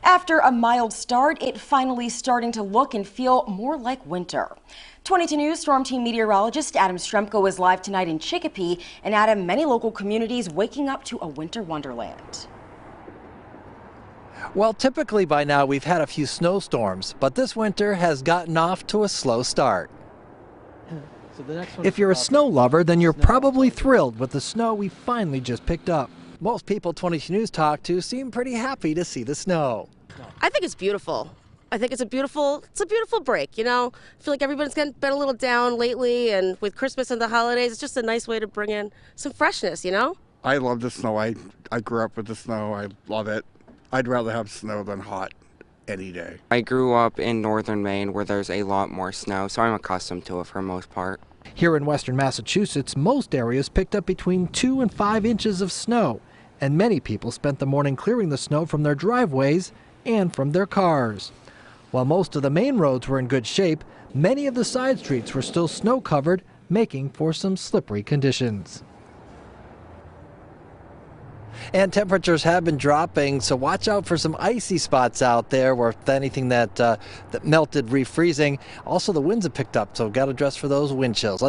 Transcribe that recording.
After a mild start, it finally starting to look and feel more like winter. 22 News Storm Team meteorologist Adam Stremko is live tonight in Chicopee. And Adam, many local communities waking up to a winter wonderland. Well, typically by now we've had a few snowstorms, but this winter has gotten off to a slow start. If you're a snow lover, then you're probably thrilled with the snow we finally just picked up. Most people 22 News talked to seem pretty happy to see the snow. I think it's beautiful. I think it's a beautiful break, you know? I feel like everybody's been a little down lately, and with Christmas and the holidays, it's just a nice way to bring in some freshness, you know? I love the snow. I grew up with the snow. I love it. I'd rather have snow than hot any day. I grew up in northern Maine where there's a lot more snow, so I'm accustomed to it for the most part. Here in western Massachusetts, most areas picked up between 2 and 5 inches of snow, and many people spent the morning clearing the snow from their driveways and from their cars. While most of the main roads were in good shape, many of the side streets were still snow-covered, making for some slippery conditions. And temperatures have been dropping, so watch out for some icy spots out there, or if anything that melted refreezing. Also, the winds have picked up, so got to dress for those wind chills.